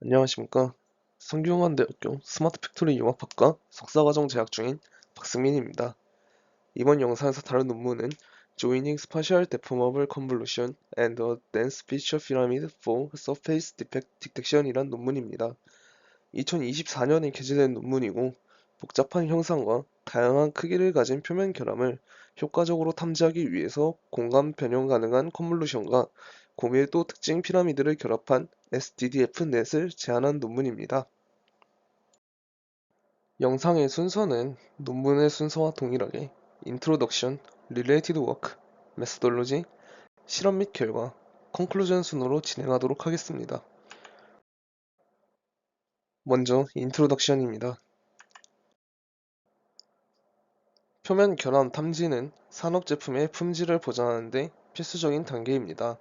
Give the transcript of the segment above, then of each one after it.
안녕하십니까. 성균관대학교 스마트 팩토리 융합학과 석사과정 재학 중인 박승민입니다. 이번 영상에서 다룬 논문은 Joining Spatial Deformable Convolution and a Dense Feature Pyramid for Surface Defect Detection 이란 논문입니다. 2024년에 게재된 논문이고 복잡한 형상과 다양한 크기를 가진 표면 결함을 효과적으로 탐지하기 위해서 공간 변형 가능한 컨볼루션과 고밀도 특징 피라미드를 결합한 SDDF-넷을 제안한 논문입니다. 영상의 순서는 논문의 순서와 동일하게 Introduction, Related Work, Methodology, 실험 및 결과, Conclusion 순으로 진행하도록 하겠습니다. 먼저 Introduction입니다. 표면 결함 탐지는 산업 제품의 품질을 보장하는 데 필수적인 단계입니다.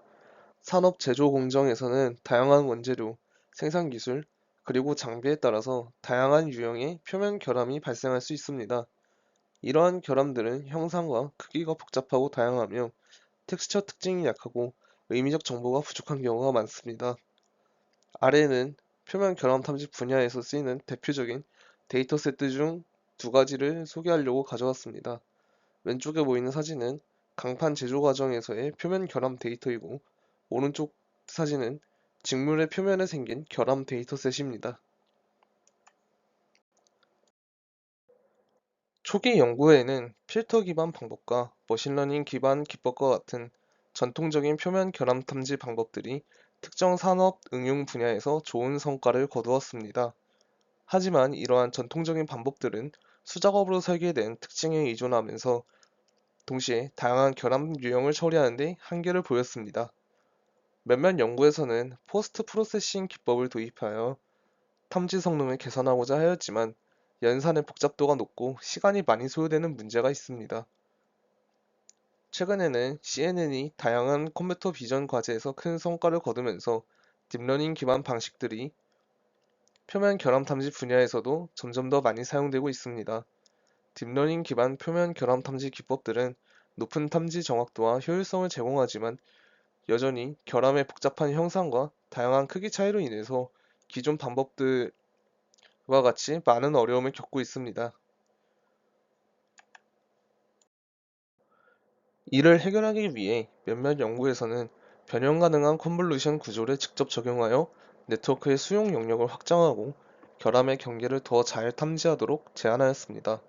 산업 제조 공정에서는 다양한 원재료, 생산 기술, 그리고 장비에 따라서 다양한 유형의 표면 결함이 발생할 수 있습니다. 이러한 결함들은 형상과 크기가 복잡하고 다양하며 텍스처 특징이 약하고 의미적 정보가 부족한 경우가 많습니다. 아래는 표면 결함 탐지 분야에서 쓰이는 대표적인 데이터 세트 중 두 가지를 소개하려고 가져왔습니다. 왼쪽에 보이는 사진은 강판 제조 과정에서의 표면 결함 데이터이고 오른쪽 사진은 직물의 표면에 생긴 결함 데이터셋입니다. 초기 연구에는 필터 기반 방법과 머신러닝 기반 기법과 같은 전통적인 표면 결함 탐지 방법들이 특정 산업 응용 분야에서 좋은 성과를 거두었습니다. 하지만 이러한 전통적인 방법들은 수작업으로 설계된 특징에 의존하면서 동시에 다양한 결함 유형을 처리하는 데 한계를 보였습니다. 몇몇 연구에서는 포스트 프로세싱 기법을 도입하여 탐지 성능을 개선하고자 하였지만 연산의 복잡도가 높고 시간이 많이 소요되는 문제가 있습니다. 최근에는 CNN이 다양한 컴퓨터 비전 과제에서 큰 성과를 거두면서 딥러닝 기반 방식들이 표면 결함 탐지 분야에서도 점점 더 많이 사용되고 있습니다. 딥러닝 기반 표면 결함 탐지 기법들은 높은 탐지 정확도와 효율성을 제공하지만 여전히 결함의 복잡한 형상과 다양한 크기 차이로 인해서 기존 방법들과 같이 많은 어려움을 겪고 있습니다. 이를 해결하기 위해 몇몇 연구에서는 변형 가능한 컨볼루션 구조를 직접 적용하여 네트워크의 수용 영역을 확장하고 결함의 경계를 더 잘 탐지하도록 제안하였습니다.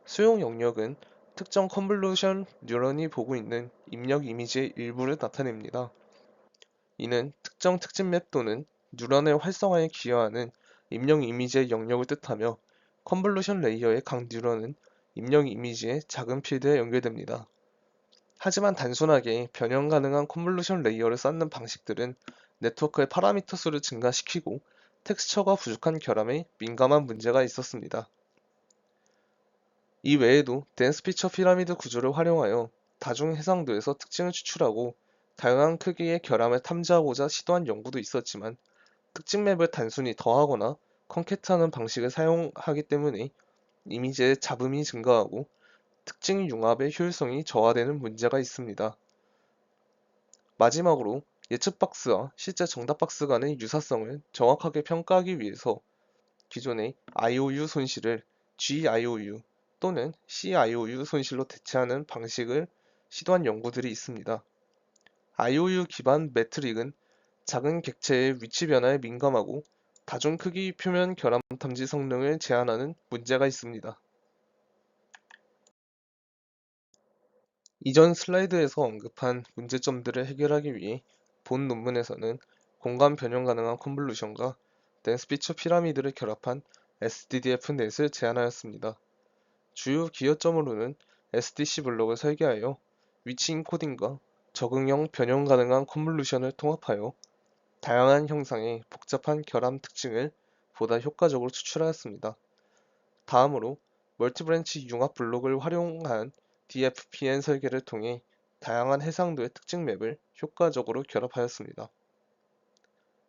수용 영역은 특정 컨볼루션 뉴런이 보고 있는 입력 이미지의 일부를 나타냅니다. 이는 특정 특징 맵 또는 뉴런의 활성화에 기여하는 입력 이미지의 영역을 뜻하며 컨볼루션 레이어의 각 뉴런은 입력 이미지의 작은 필드에 연결됩니다. 하지만 단순하게 변형 가능한 컨볼루션 레이어를 쌓는 방식들은 네트워크의 파라미터 수를 증가시키고 텍스처가 부족한 결함에 민감한 문제가 있었습니다. 이 외에도 덴스 피처 피라미드 구조를 활용하여 다중 해상도에서 특징을 추출하고 다양한 크기의 결함을 탐지하고자 시도한 연구도 있었지만 특징 맵을 단순히 더하거나 컨캐트하는 방식을 사용하기 때문에 이미지의 잡음이 증가하고 특징 융합의 효율성이 저하되는 문제가 있습니다. 마지막으로 예측 박스와 실제 정답 박스 간의 유사성을 정확하게 평가하기 위해서 기존의 IOU 손실을 GIOU 또는 CIOU 손실로 대체하는 방식을 시도한 연구들이 있습니다. IOU 기반 매트릭은 작은 객체의 위치 변화에 민감하고 다중 크기 표면 결함 탐지 성능을 제한하는 문제가 있습니다. 이전 슬라이드에서 언급한 문제점들을 해결하기 위해 본 논문에서는 공간 변형 가능한 컨볼루션과 덴스 피처 피라미드를 결합한 SDDF-넷을 제안하였습니다. 주요 기여점으로는 SDC 블록을 설계하여 위치 인코딩과 적응형 변형 가능한 컨볼루션을 통합하여 다양한 형상의 복잡한 결함 특징을 보다 효과적으로 추출하였습니다. 다음으로 멀티브랜치 융합 블록을 활용한 DFPN 설계를 통해 다양한 해상도의 특징 맵을 효과적으로 결합하였습니다.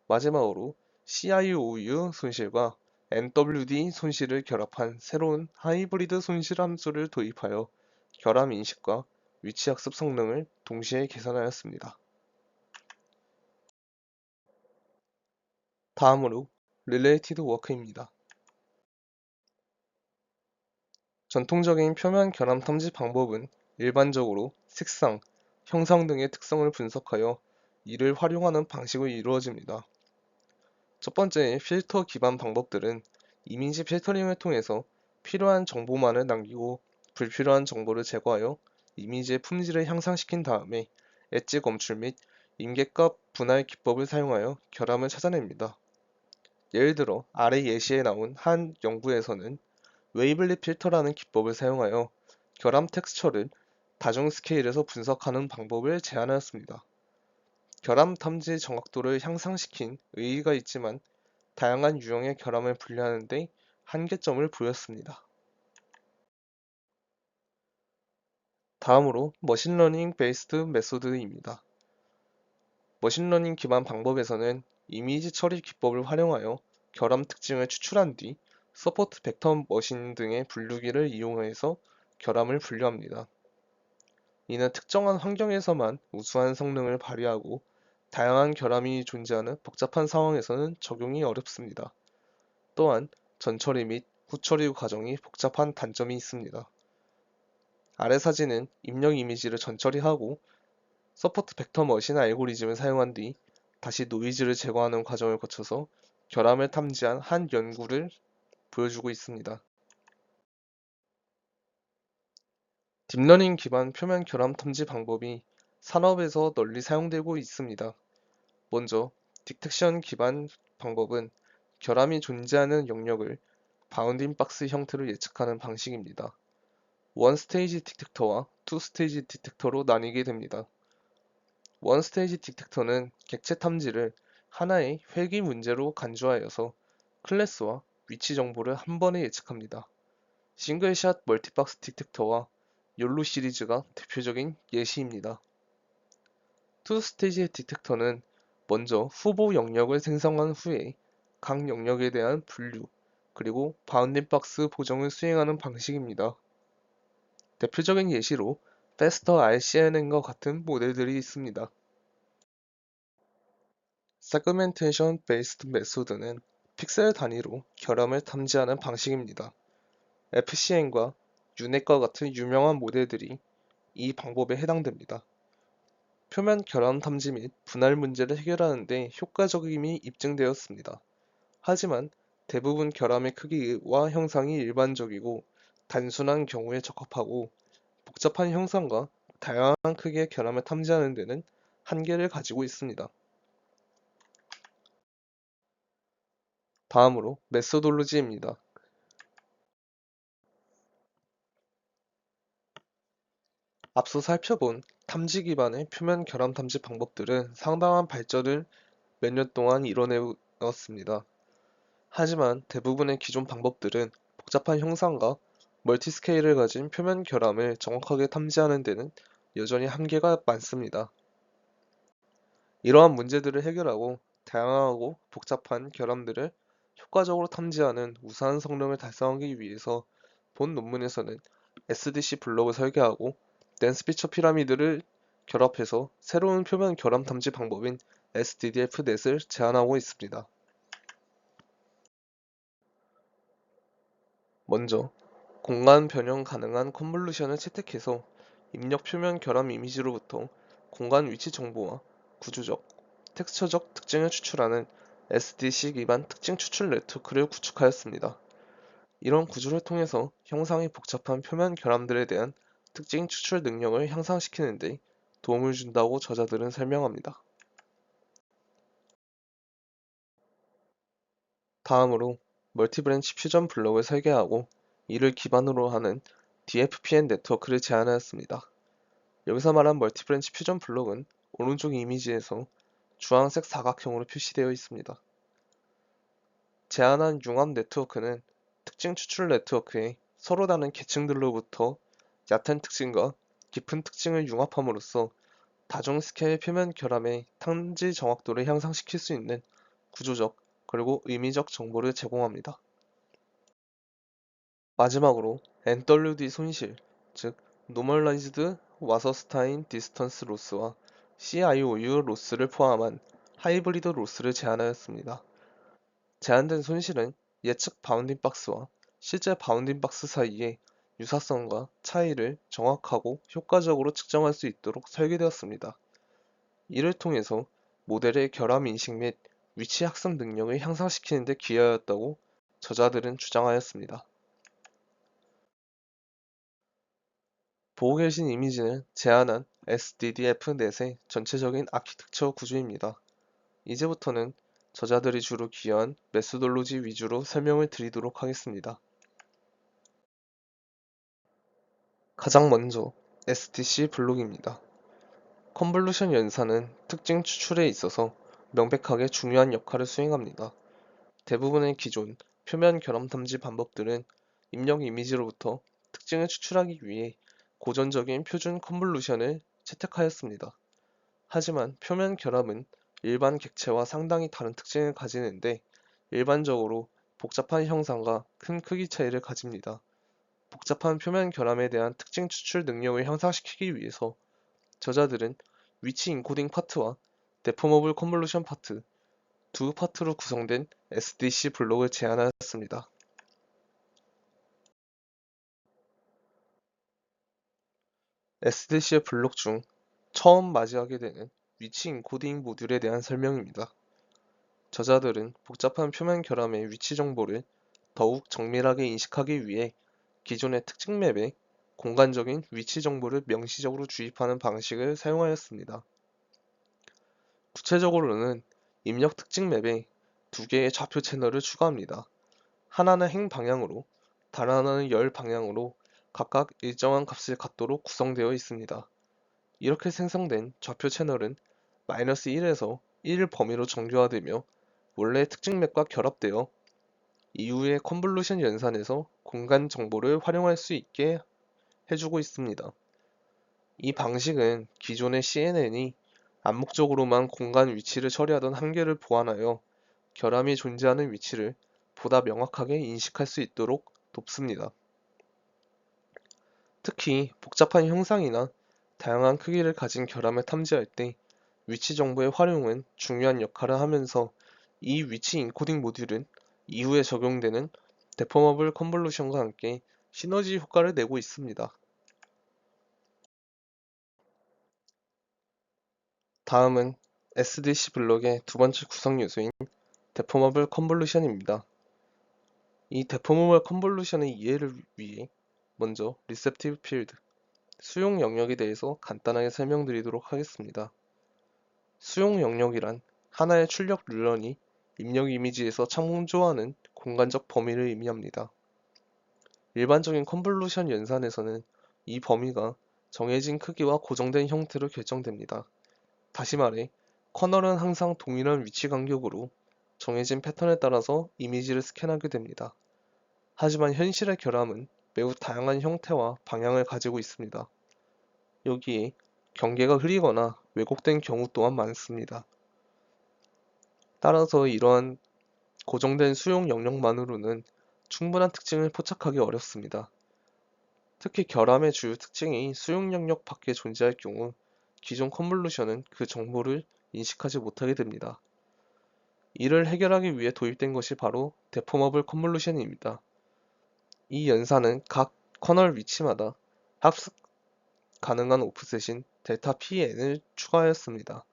마지막으로 CIOU 손실과 NWD 손실을 결합한 새로운 하이브리드 손실 함수를 도입하여 결함 인식과 위치 학습 성능을 동시에 개선하였습니다. 다음으로 Related Work입니다. 전통적인 표면 결함 탐지 방법은 일반적으로 색상, 형상 등의 특성을 분석하여 이를 활용하는 방식으로 이루어집니다. 첫 번째 필터 기반 방법들은 이미지 필터링을 통해서 필요한 정보만을 남기고 불필요한 정보를 제거하여 이미지의 품질을 향상시킨 다음에 엣지 검출 및 임계값 분할 기법을 사용하여 결함을 찾아냅니다. 예를 들어 아래 예시에 나온 한 연구에서는 웨이블리 필터라는 기법을 사용하여 결함 텍스처를 다중 스케일에서 분석하는 방법을 제안하였습니다. 결함 탐지 정확도를 향상시킨 의의가 있지만 다양한 유형의 결함을 분류하는 데 한계점을 보였습니다. 다음으로 머신러닝 베이스드 메소드입니다. 머신러닝 기반 방법에서는 이미지 처리 기법을 활용하여 결함 특징을 추출한 뒤 서포트 벡터 머신 등의 분류기를 이용해서 결함을 분류합니다. 이는 특정한 환경에서만 우수한 성능을 발휘하고 다양한 결함이 존재하는 복잡한 상황에서는 적용이 어렵습니다. 또한 전처리 및 후처리 과정이 복잡한 단점이 있습니다. 아래 사진은 입력 이미지를 전처리하고 서포트 벡터 머신 알고리즘을 사용한 뒤 다시 노이즈를 제거하는 과정을 거쳐서 결함을 탐지한 한 연구를 보여주고 있습니다. 딥러닝 기반 표면 결함 탐지 방법이 산업에서 널리 사용되고 있습니다. 먼저 디텍션 기반 방법은 결함이 존재하는 영역을 바운딩 박스 형태로 예측하는 방식입니다. 원 스테이지 디텍터와 투 스테이지 디텍터로 나뉘게 됩니다. 원 스테이지 디텍터는 객체 탐지를 하나의 회귀 문제로 간주하여서 클래스와 위치 정보를 한 번에 예측합니다. 싱글샷 멀티박스 디텍터와 욜로 시리즈가 대표적인 예시입니다. 투 스테이지 디텍터는 먼저 후보 영역을 생성한 후에 각 영역에 대한 분류, 그리고 바운딩 박스 보정을 수행하는 방식입니다. 대표적인 예시로 Faster RCNN과 같은 모델들이 있습니다. Segmentation Based Method는 픽셀 단위로 결함을 탐지하는 방식입니다. FCN과 유넷과 같은 유명한 모델들이 이 방법에 해당됩니다. 표면 결함 탐지 및 분할 문제를 해결하는 데 효과적임이 입증되었습니다. 하지만 대부분 결함의 크기와 형상이 일반적이고 단순한 경우에 적합하고 복잡한 형상과 다양한 크기의 결함을 탐지하는 데는 한계를 가지고 있습니다. 다음으로 메소돌로지입니다. 앞서 살펴본 탐지 기반의 표면 결함 탐지 방법들은 상당한 발전을 몇 년 동안 이뤄내었습니다. 하지만 대부분의 기존 방법들은 복잡한 형상과 멀티스케일을 가진 표면 결함을 정확하게 탐지하는 데는 여전히 한계가 많습니다. 이러한 문제들을 해결하고 다양하고 복잡한 결함들을 효과적으로 탐지하는 우수한 성능을 달성하기 위해서 본 논문에서는 SDC 블록을 설계하고 덴스 피처 피라미드를 결합해서 새로운 표면 결함 탐지 방법인 SDDF-넷을 제안하고 있습니다. 먼저 공간 변형 가능한 컨볼루션을 채택해서 입력 표면 결함 이미지로부터 공간 위치 정보와 구조적, 텍스처적 특징을 추출하는 SDC 기반 특징 추출 네트워크를 구축하였습니다. 이런 구조를 통해서 형상이 복잡한 표면 결함들에 대한 특징 추출 능력을 향상시키는 데 도움을 준다고 저자들은 설명합니다. 다음으로 멀티브랜치 퓨전 블록을 설계하고 이를 기반으로 하는 DFPN 네트워크를 제안하였습니다. 여기서 말한 멀티브랜치 퓨전 블록은 오른쪽 이미지에서 주황색 사각형으로 표시되어 있습니다. 제안한 융합 네트워크는 특징 추출 네트워크에 서로 다른 계층들로부터 얕은 특징과 깊은 특징을 융합함으로써 다중 스케일 표면 결함의 탐지 정확도를 향상시킬 수 있는 구조적 그리고 의미적 정보를 제공합니다. 마지막으로 NWD 손실, 즉 Normalized Wasserstein Distance Loss와 CIOU 로스를 포함한 하이브리드 로스를 제안하였습니다. 제한된 손실은 예측 바운딩 박스와 실제 바운딩 박스 사이의 유사성과 차이를 정확하고 효과적으로 측정할 수 있도록 설계되었습니다. 이를 통해서 모델의 결함 인식 및 위치 학습 능력을 향상시키는 데 기여하였다고 저자들은 주장하였습니다. 보고 계신 이미지는 제안한 SDDF 넷의 전체적인 아키텍처 구조입니다. 이제부터는 저자들이 주로 기여한 메소돌로지 위주로 설명을 드리도록 하겠습니다. 가장 먼저 SDC 블록입니다. 컨볼루션 연산은 특징 추출에 있어서 명백하게 중요한 역할을 수행합니다. 대부분의 기존 표면 결함 탐지 방법들은 입력 이미지로부터 특징을 추출하기 위해 고전적인 표준 컨볼루션을 채택하였습니다. 하지만 표면 결합은 일반 객체와 상당히 다른 특징을 가지는데 일반적으로 복잡한 형상과 큰 크기 차이를 가집니다. 복잡한 표면 결함에 대한 특징 추출 능력을 향상시키기 위해서 저자들은 위치 인코딩 파트와 데포머블 컨볼루션 파트 두 파트로 구성된 SDC 블록을 제안하였습니다. SDC의 블록 중 처음 맞이하게 되는 위치 인코딩 모듈에 대한 설명입니다. 저자들은 복잡한 표면 결함의 위치 정보를 더욱 정밀하게 인식하기 위해 기존의 특징 맵에 공간적인 위치 정보를 명시적으로 주입하는 방식을 사용하였습니다. 구체적으로는 입력 특징 맵에 두 개의 좌표 채널을 추가합니다. 하나는 행 방향으로, 다른 하나는 열 방향으로 각각 일정한 값을 갖도록 구성되어 있습니다. 이렇게 생성된 좌표 채널은 -1에서 1 범위로 정교화되며 원래 특징 맵과 결합되어 이후의 컨볼루션 연산에서 공간 정보를 활용할 수 있게 해주고 있습니다. 이 방식은 기존의 CNN이 암묵적으로만 공간 위치를 처리하던 한계를 보완하여 결함이 존재하는 위치를 보다 명확하게 인식할 수 있도록 돕습니다. 특히 복잡한 형상이나 다양한 크기를 가진 결함을 탐지할 때 위치 정보의 활용은 중요한 역할을 하면서 이 위치 인코딩 모듈은 이후에 적용되는 데포머블 컨볼루션과 함께 시너지 효과를 내고 있습니다. 다음은 SDC 블록의 두 번째 구성 요소인 데포머블 컨볼루션입니다. 이 데포머블 컨볼루션의 이해를 위해 먼저 리셉티브 필드, 수용 영역에 대해서 간단하게 설명드리도록 하겠습니다. 수용 영역이란 하나의 출력 룰런이 입력 이미지에서 창조하는 공간적 범위를 의미합니다. 일반적인 컨볼루션 연산에서는 이 범위가 정해진 크기와 고정된 형태로 결정됩니다. 다시 말해, 커널은 항상 동일한 위치 간격으로 정해진 패턴에 따라서 이미지를 스캔하게 됩니다. 하지만 현실의 결함은 매우 다양한 형태와 방향을 가지고 있습니다. 여기에 경계가 흐리거나 왜곡된 경우 또한 많습니다. 따라서 이러한 고정된 수용 영역만으로는 충분한 특징을 포착하기 어렵습니다. 특히 결함의 주요 특징이 수용 영역 밖에 존재할 경우 기존 컨볼루션은 그 정보를 인식하지 못하게 됩니다. 이를 해결하기 위해 도입된 것이 바로 데포머블 컨볼루션입니다. 이 연산은 각 커널 위치마다 학습 가능한 오프셋인 델타 pn을 추가하였습니다.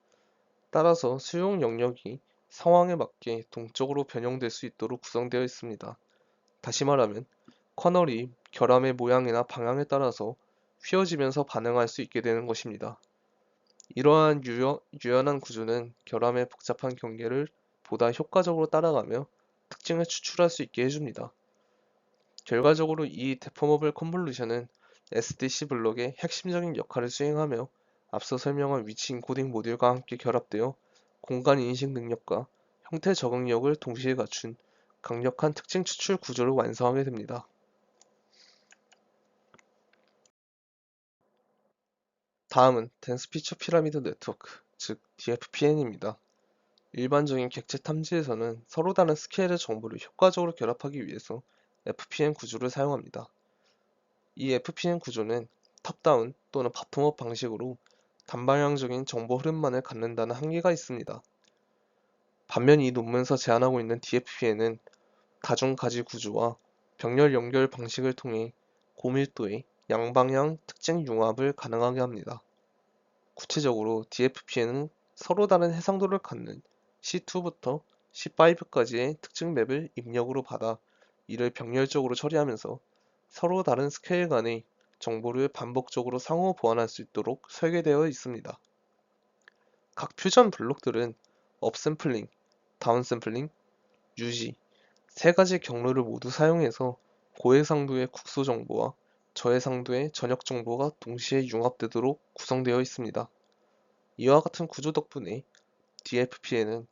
따라서 수용 영역이 상황에 맞게 동적으로 변형될 수 있도록 구성되어 있습니다. 다시 말하면 커널이 결함의 모양이나 방향에 따라서 휘어지면서 반응할 수 있게 되는 것입니다. 이러한 유연한 구조는 결함의 복잡한 경계를 보다 효과적으로 따라가며 특징을 추출할 수 있게 해줍니다. 결과적으로 이 데포머블 컨볼루션은 SDC 블록의 핵심적인 역할을 수행하며 앞서 설명한 위치 인코딩 모듈과 함께 결합되어 공간 인식 능력과 형태 적응력을 동시에 갖춘 강력한 특징 추출 구조를 완성하게 됩니다. 다음은 덴스 피처 피라미드 네트워크, 즉 DFPN입니다. 일반적인 객체 탐지에서는 서로 다른 스케일의 정보를 효과적으로 결합하기 위해서 FPN 구조를 사용합니다. 이 FPN 구조는 탑다운 또는 바텀업 방식으로 단방향적인 정보 흐름만을 갖는다는 한계가 있습니다. 반면 이 논문에서 제안하고 있는 DFP에는 다중가지 구조와 병렬 연결 방식을 통해 고밀도의 양방향 특징 융합을 가능하게 합니다. 구체적으로 DFP에는 서로 다른 해상도를 갖는 C2부터 C5까지의 특징 맵을 입력으로 받아 이를 병렬적으로 처리하면서 서로 다른 스케일 간의 정보를 반복적으로 상호 보완할 수 있도록 설계되어 있습니다. 각 퓨전 블록들은 업샘플링, 다운샘플링, 유지 세 가지 경로를 모두 사용해서 고해상도의 국소 정보와 저해상도의 전역 정보가 동시에 융합되도록 구성되어 있습니다. 이와 같은 구조 덕분에 DFP에는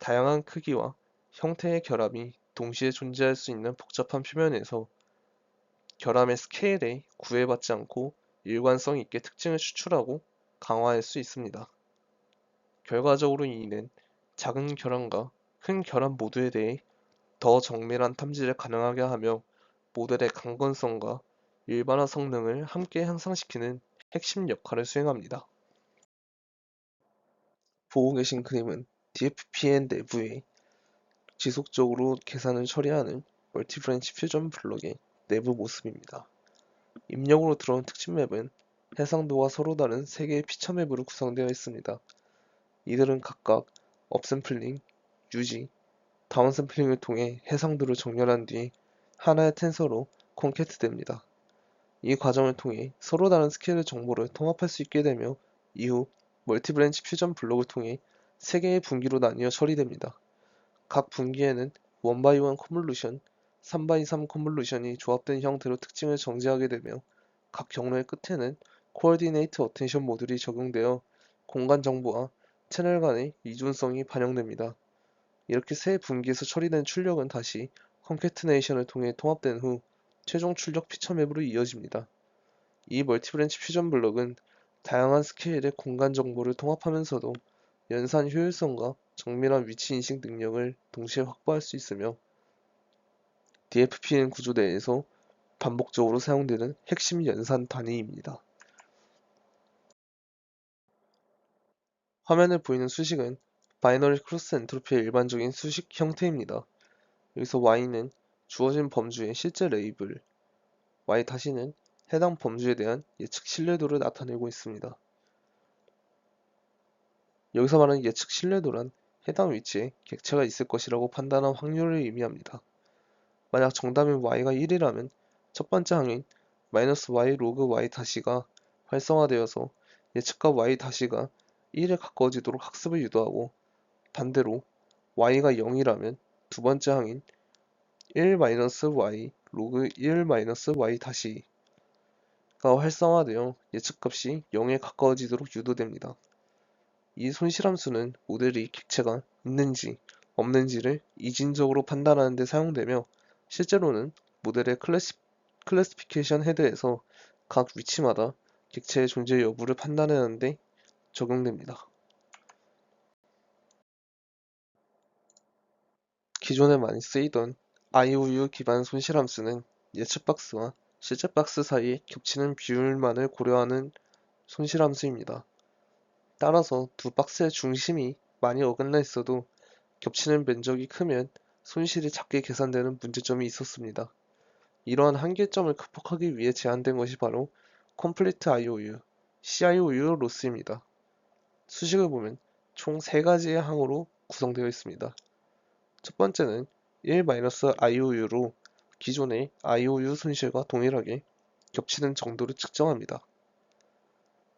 다양한 크기와 형태의 결함이 동시에 존재할 수 있는 복잡한 표면에서 결함의 스케일에 구애받지 않고 일관성 있게 특징을 추출하고 강화할 수 있습니다. 결과적으로 이는 작은 결함과 큰 결함 모두에 대해 더 정밀한 탐지를 가능하게 하며 모델의 강건성과 일반화 성능을 함께 향상시키는 핵심 역할을 수행합니다. 보고 계신 그림은 DFPN 내부에 지속적으로 계산을 처리하는 멀티브랜치 퓨전 블록의 내부 모습입니다. 입력으로 들어온 특징 맵은 해상도와 서로 다른 3개의 피처 맵으로 구성되어 있습니다. 이들은 각각 업샘플링, 유지, 다운샘플링을 통해 해상도를 정렬한 뒤 하나의 텐서로 콘캐트됩니다. 이 과정을 통해 서로 다른 스케일의 정보를 통합할 수 있게 되며 이후 멀티브랜치 퓨전 블록을 통해 3개의 분기로 나뉘어 처리됩니다. 각 분기에는 1x1 컨볼루션, 3x3 컨볼루션이 조합된 형태로 특징을 정제하게 되며 각 경로의 끝에는 코어디네이트 어텐션 모듈이 적용되어 공간 정보와 채널 간의 이존성이 반영됩니다. 이렇게 세 분기에서 처리된 출력은 다시 컨캐트네이션을 통해 통합된 후 최종 출력 피처 맵으로 이어집니다. 이 멀티브랜치 퓨전 블록은 다양한 스케일의 공간 정보를 통합하면서도 연산 효율성과 정밀한 위치 인식 능력을 동시에 확보할 수 있으며 DFPN 구조 내에서 반복적으로 사용되는 핵심 연산 단위입니다. 화면에 보이는 수식은 바이너리 크로스 엔트로피의 일반적인 수식 형태입니다. 여기서 y는 주어진 범주의 실제 레이블, y-는 해당 범주에 대한 예측 신뢰도를 나타내고 있습니다. 여기서 말하는 예측 신뢰도란 해당 위치에 객체가 있을 것이라고 판단한 확률을 의미합니다. 만약 정답인 y가 1이라면 첫 번째 항인 -y 로그 y-가 활성화되어서 예측값 y-가 1에 가까워지도록 학습을 유도하고 반대로 y가 0이라면 두 번째 항인 1-y 로그 1-y-가 활성화되어 예측값이 0에 가까워지도록 유도됩니다. 이 손실함수는 모델이 객체가 있는지 없는지를 이진적으로 판단하는 데 사용되며 실제로는 모델의 클래시피케이션 헤드에서 각 위치마다 객체의 존재 여부를 판단하는 데 적용됩니다. 기존에 많이 쓰이던 IOU 기반 손실함수는 예측 박스와 실제 박스 사이에 겹치는 비율만을 고려하는 손실함수입니다. 따라서 두 박스의 중심이 많이 어긋나 있어도 겹치는 면적이 크면 손실이 작게 계산되는 문제점이 있었습니다. 이러한 한계점을 극복하기 위해 제안된 것이 바로 Complete IOU, CIOU 로스입니다. 수식을 보면 총 3가지의 항으로 구성되어 있습니다. 첫 번째는 1-IOU로 기존의 IOU 손실과 동일하게 겹치는 정도를 측정합니다.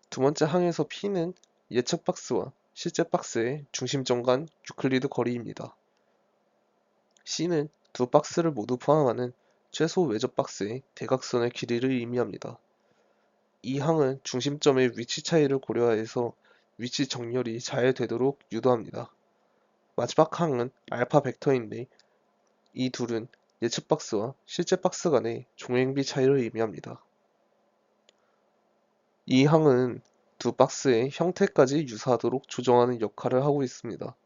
두 번째 항에서 P는 예측 박스와 실제 박스의 중심점 간 유클리드 거리입니다. C는 두 박스를 모두 포함하는 최소 외접 박스의 대각선의 길이를 의미합니다. 이 항은 중심점의 위치 차이를 고려해서 위치 정렬이 잘 되도록 유도합니다. 마지막 항은 알파 벡터인데 이 둘은 예측 박스와 실제 박스 간의 종횡비 차이를 의미합니다. 이 항은 두 박스의 형태까지 유사하도록 조정하는 역할을 하고 있습니다.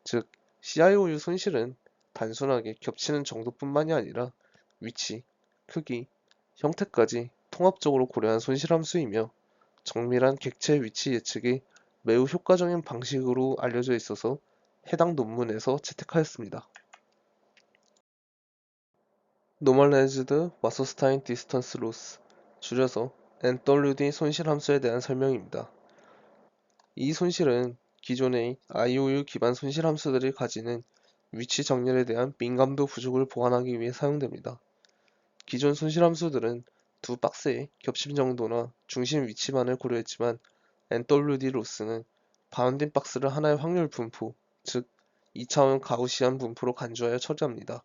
즉, CIOU 손실은 단순하게 겹치는 정도뿐만이 아니라 위치, 크기, 형태까지 통합적으로 고려한 손실함수이며 정밀한 객체 위치 예측이 매우 효과적인 방식으로 알려져 있어서 해당 논문에서 채택하였습니다. Normalized Wasserstein Distance Loss, 줄여서 NWD 손실 함수에 대한 설명입니다. 이 손실은 기존의 IOU 기반 손실 함수들이 가지는 위치 정렬에 대한 민감도 부족을 보완하기 위해 사용됩니다. 기존 손실 함수들은 두 박스의 겹침 정도나 중심 위치만을 고려했지만 NWD 로스는 바운딩 박스를 하나의 확률 분포, 즉 2차원 가우시안 분포로 간주하여 처리합니다.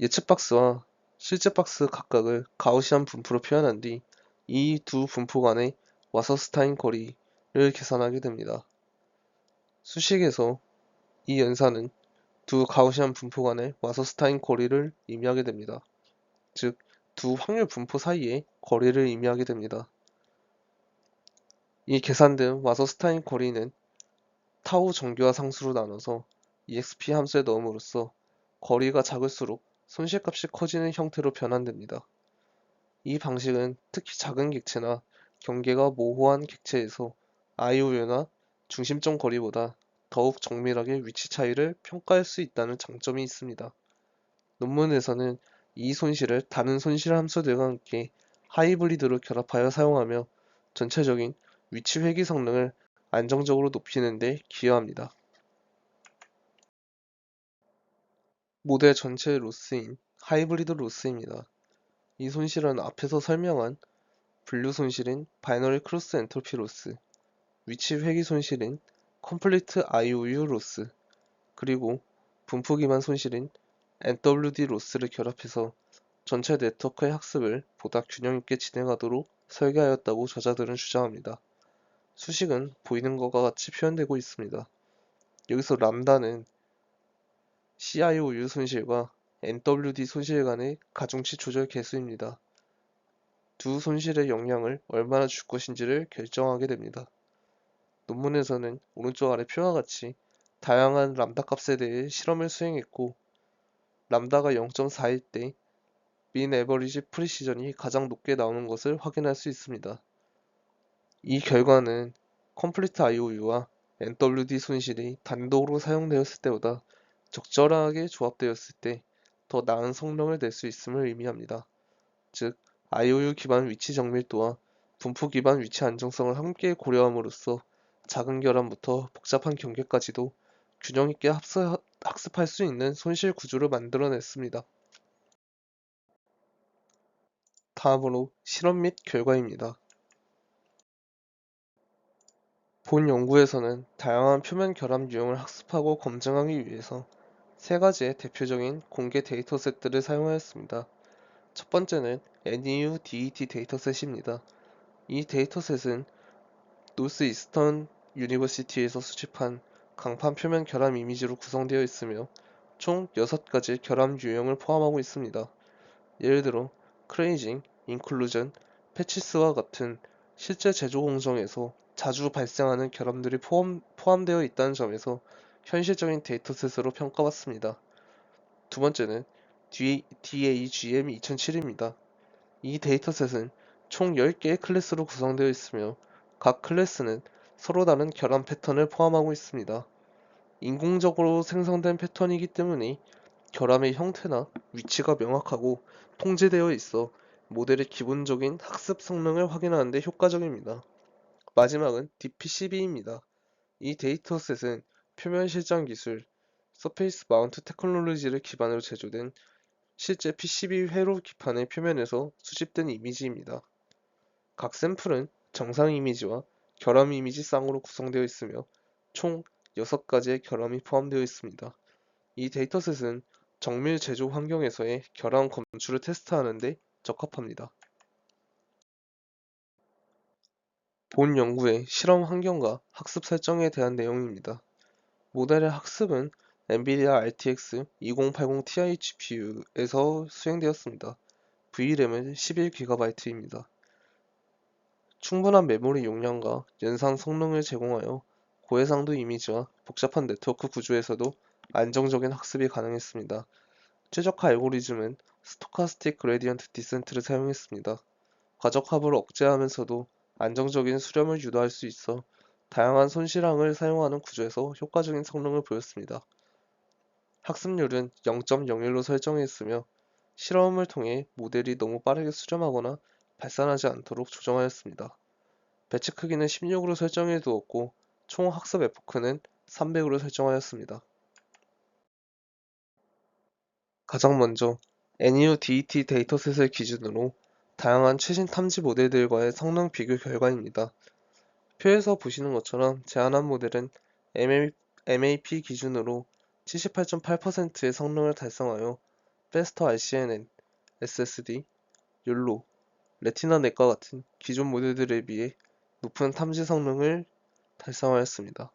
예측 박스와 실제 박스 각각을 가우시안 분포로 표현한 뒤 이 두 분포 간의 와서스타인 거리를 계산하게 됩니다. 수식에서 이 연산은 두 가우시안 분포 간의 와서스타인 거리를 의미하게 됩니다. 즉, 두 확률 분포 사이의 거리를 의미하게 됩니다. 이 계산된 와서스타인 거리는 타우 정교화 상수로 나눠서 exp 함수에 넣음으로써 거리가 작을수록 손실값이 커지는 형태로 변환됩니다. 이 방식은 특히 작은 객체나 경계가 모호한 객체에서 IOU나 중심점 거리보다 더욱 정밀하게 위치 차이를 평가할 수 있다는 장점이 있습니다. 논문에서는 이 손실을 다른 손실 함수들과 함께 하이브리드로 결합하여 사용하며 전체적인 위치 회귀 성능을 안정적으로 높이는 데 기여합니다. 모델 전체의 로스인 하이브리드 로스입니다. 이 손실은 앞에서 설명한 분류 손실인 바이너리 크로스 엔트로피 로스, 위치 회귀 손실인 컴플리트 IOU 로스, 그리고 분포 기반 손실인 NWD 로스를 결합해서 전체 네트워크의 학습을 보다 균형 있게 진행하도록 설계하였다고 저자들은 주장합니다. 수식은 보이는 것과 같이 표현되고 있습니다. 여기서 람다는 CIOU 손실과 NWD 손실 간의 가중치 조절 계수입니다. 두 손실의 영향을 얼마나 줄 것인지를 결정하게 됩니다. 논문에서는 오른쪽 아래 표와 같이 다양한 람다 값에 대해 실험을 수행했고, 람다가 0.4일 때 민 에버리지 프리시전이 가장 높게 나오는 것을 확인할 수 있습니다. 이 결과는 컴플리트 IOU와 NWD 손실이 단독으로 사용되었을 때보다 적절하게 조합되었을 때 더 나은 성능을 낼 수 있음을 의미합니다. 즉, IOU 기반 위치 정밀도와 분포 기반 위치 안정성을 함께 고려함으로써 작은 결함부터 복잡한 경계까지도 균형 있게 학습할 수 있는 손실 구조를 만들어냈습니다. 다음으로 실험 및 결과입니다. 본 연구에서는 다양한 표면 결합 유형을 학습하고 검증하기 위해서 세 가지의 대표적인 공개 데이터셋들을 사용하였습니다. 첫 번째는 NEU DET 데이터셋입니다. 이 데이터셋은 노스 이스턴 유니버시티에서 수집한 강판 표면 결합 이미지로 구성되어 있으며 총 6가지 결합 유형을 포함하고 있습니다. 예를 들어 크레이징, 인클루전, 패치스와 같은 실제 제조 공정에서 자주 발생하는 결함들이 포함되어 있다는 점에서 현실적인 데이터셋으로 평가받습니다. 두 번째는 DAGM 2007입니다. 이 데이터셋은 총 10개의 클래스로 구성되어 있으며 각 클래스는 서로 다른 결함 패턴을 포함하고 있습니다. 인공적으로 생성된 패턴이기 때문에 결함의 형태나 위치가 명확하고 통제되어 있어 모델의 기본적인 학습 성능을 확인하는 데 효과적입니다. 마지막은 DPCB입니다. 이 데이터셋은 표면 실장 기술, 서페이스 마운트 테크놀로지를 기반으로 제조된 실제 PCB 회로 기판의 표면에서 수집된 이미지입니다. 각 샘플은 정상 이미지와 결함 이미지 쌍으로 구성되어 있으며 총 6가지의 결함이 포함되어 있습니다. 이 데이터셋은 정밀 제조 환경에서의 결함 검출을 테스트하는 데 적합합니다. 본 연구의 실험 환경과 학습 설정에 대한 내용입니다. 모델의 학습은 엔비디아 RTX 2080 Ti GPU에서 수행되었습니다. VRAM은 11GB입니다. 충분한 메모리 용량과 연산 성능을 제공하여 고해상도 이미지와 복잡한 네트워크 구조에서도 안정적인 학습이 가능했습니다. 최적화 알고리즘은 스토카스틱 그레디언트 디센트를 사용했습니다. 과적 합을 억제하면서도 안정적인 수렴을 유도할 수 있어 다양한 손실항을 사용하는 구조에서 효과적인 성능을 보였습니다. 학습률은 0.01로 설정했으며 실험을 통해 모델이 너무 빠르게 수렴하거나 발산하지 않도록 조정하였습니다. 배치 크기는 16으로 설정해 두었고 총 학습 에포크는 300으로 설정하였습니다. 가장 먼저 NUDET 데이터셋을 기준으로 다양한 최신 탐지 모델들과의 성능 비교 결과입니다. 표에서 보시는 것처럼 제안한 모델은 MAP 기준으로 78.8%의 성능을 달성하여 Faster RCNN, SSD, 욜로, 레티나넷과 같은 기존 모델들에 비해 높은 탐지 성능을 달성하였습니다.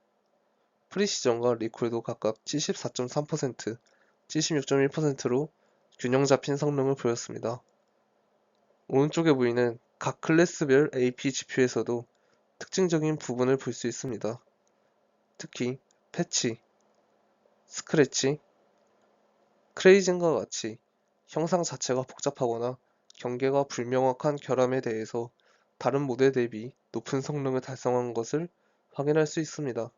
프리시전과 리콜도 각각 74.3%, 76.1%로 균형 잡힌 성능을 보였습니다. 오른쪽에 보이는 각 클래스별 AP 지표에서도 특징적인 부분을 볼 수 있습니다. 특히 패치, 스크래치, 크레이징과 같이 형상 자체가 복잡하거나 경계가 불명확한 결함에 대해서 다른 모델 대비 높은 성능을 달성한 것을 확인할 수 있습니다.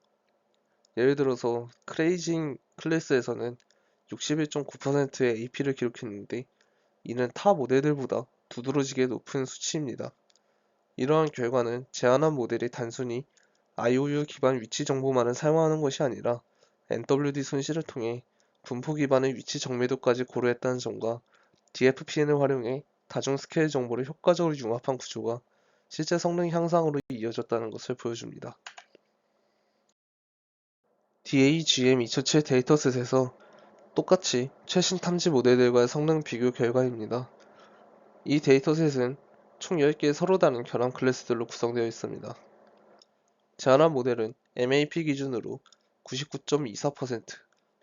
예를 들어서 크레이징 클래스에서는 61.9%의 AP를 기록했는데 이는 타 모델들보다 두드러지게 높은 수치입니다. 이러한 결과는 제안한 모델이 단순히 IOU 기반 위치 정보만을 사용하는 것이 아니라 NWD 손실을 통해 분포 기반의 위치 정밀도까지 고려했다는 점과 DFPN을 활용해 다중 스케일 정보를 효과적으로 융합한 구조가 실제 성능 향상으로 이어졌다는 것을 보여줍니다. DAGM 2007 데이터셋에서 똑같이 최신 탐지 모델들과의 성능 비교 결과입니다. 이 데이터셋은 총 10개의 서로 다른 결함 클래스들로 구성되어 있습니다. 제안한 모델은 MAP 기준으로 99.24%,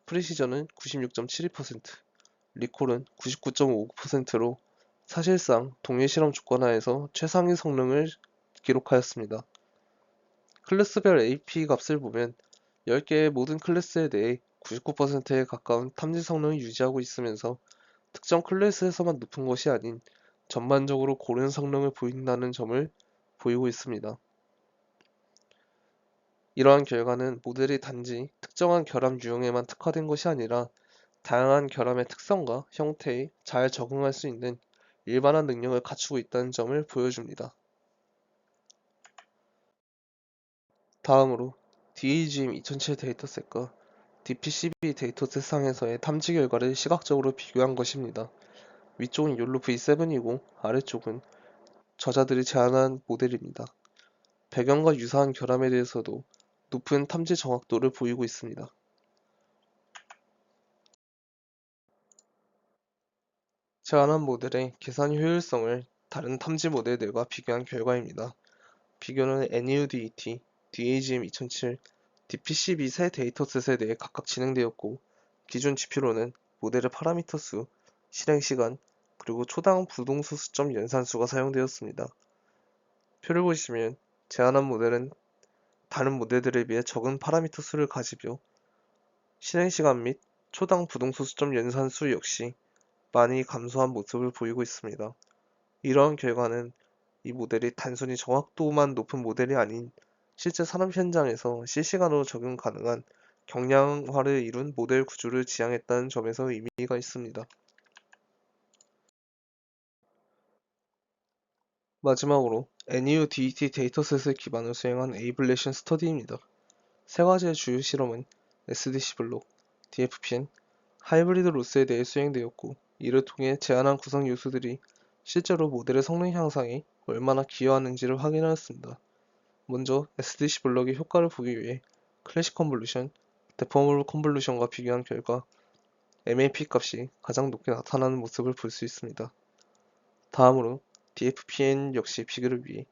프리시전은 96.72%, 리콜은 99.59%로 사실상 동일 실험 조건 하에서 최상위 성능을 기록하였습니다. 클래스별 AP 값을 보면 10개의 모든 클래스에 대해 99%에 가까운 탐지 성능을 유지하고 있으면서 특정 클래스에서만 높은 것이 아닌 전반적으로 고른 성능을 보인다는 점을 보이고 있습니다. 이러한 결과는 모델이 단지 특정한 결함 유형에만 특화된 것이 아니라 다양한 결함의 특성과 형태에 잘 적응할 수 있는 일반화 능력을 갖추고 있다는 점을 보여줍니다. 다음으로 DAGM 2007 데이터셋과 DPCB 데이터셋 상에서의 탐지 결과를 시각적으로 비교한 것입니다. 위쪽은 욜로 V7이고 아래쪽은 저자들이 제안한 모델입니다. 배경과 유사한 결함에 대해서도 높은 탐지 정확도를 보이고 있습니다. 제안한 모델의 계산 효율성을 다른 탐지 모델들과 비교한 결과입니다. 비교는 NUDET, DAGM 2007, DPCB 세 데이터셋에 대해 각각 진행되었고 기존 지표로는 모델의 파라미터 수, 실행 시간, 그리고 초당 부동수 수점 연산수가 사용되었습니다. 표를 보시면 제안한 모델은 다른 모델들에 비해 적은 파라미터 수를 가지며 실행 시간 및 초당 부동수 수점 연산수 역시 많이 감소한 모습을 보이고 있습니다. 이러한 결과는 이 모델이 단순히 정확도만 높은 모델이 아닌 실제 산업 현장에서 실시간으로 적용 가능한 경량화를 이룬 모델 구조를 지향했다는 점에서 의미가 있습니다. 마지막으로 NUDET 데이터셋을 기반으로 수행한 에이블레이션 스터디입니다. 세 가지의 주요 실험은 SDC 블록, DFPN, 하이브리드 로스에 대해 수행되었고 이를 통해 제안한 구성 요소들이 실제로 모델의 성능 향상에 얼마나 기여하는지를 확인하였습니다. 먼저 SDC 블럭의 효과를 보기 위해 클래식 컨볼루션, 데포멀 컨볼루션과 비교한 결과 MAP 값이 가장 높게 나타나는 모습을 볼 수 있습니다. 다음으로 DFPN 역시 비교를 위해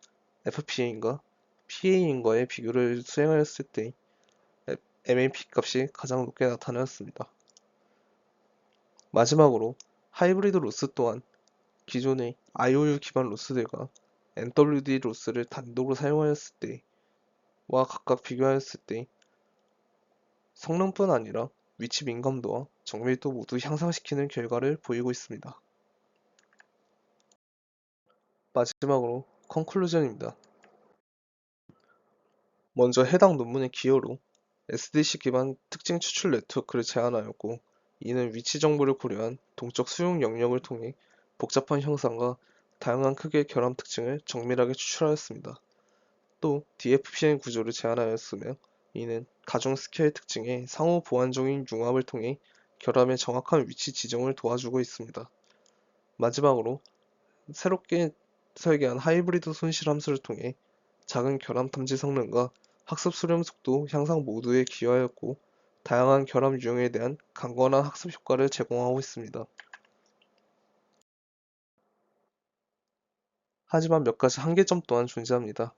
FPN과 PAN과의 비교를 수행하였을 때 MAP 값이 가장 높게 나타나였습니다. 마지막으로 하이브리드 로스 또한 기존의 IOU 기반 로스들과 NWD 로스를 단독으로 사용하였을 때와 각각 비교하였을 때 성능뿐 아니라 위치 민감도와 정밀도 모두 향상시키는 결과를 보이고 있습니다. 마지막으로 컨클루전입니다. 먼저 해당 논문의 기여로 SDC 기반 특징 추출 네트워크를 제안하였고, 이는 위치 정보를 고려한 동적 수용 영역을 통해 복잡한 형상과 다양한 크기의 결함 특징을 정밀하게 추출하였습니다. 또 DFPN 구조를 제안하였으며, 이는 다중 스케일 특징의 상호 보완적인 융합을 통해 결함의 정확한 위치 지정을 도와주고 있습니다. 마지막으로 새롭게 설계한 하이브리드 손실 함수를 통해 작은 결함 탐지 성능과 학습 수렴 속도 향상 모두에 기여하였고, 다양한 결함 유형에 대한 강건한 학습 효과를 제공하고 있습니다. 하지만 몇 가지 한계점 또한 존재합니다.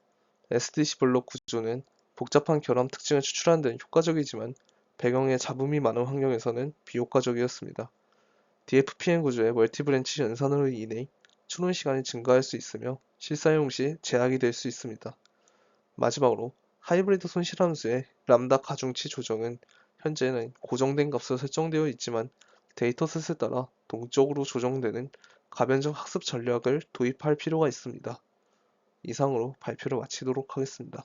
SDC 블록 구조는 복잡한 결함 특징을 추출하는 데는 효과적이지만, 배경에 잡음이 많은 환경에서는 비효과적이었습니다. DFPN 구조의 멀티브랜치 연산으로 인해 추론 시간이 증가할 수 있으며 실사용 시 제약이 될 수 있습니다. 마지막으로 하이브리드 손실함수의 람다 가중치 조정은 현재는 고정된 값으로 설정되어 있지만, 데이터셋에 따라 동적으로 조정되는 가변적 학습 전략을 도입할 필요가 있습니다. 이상으로 발표를 마치도록 하겠습니다.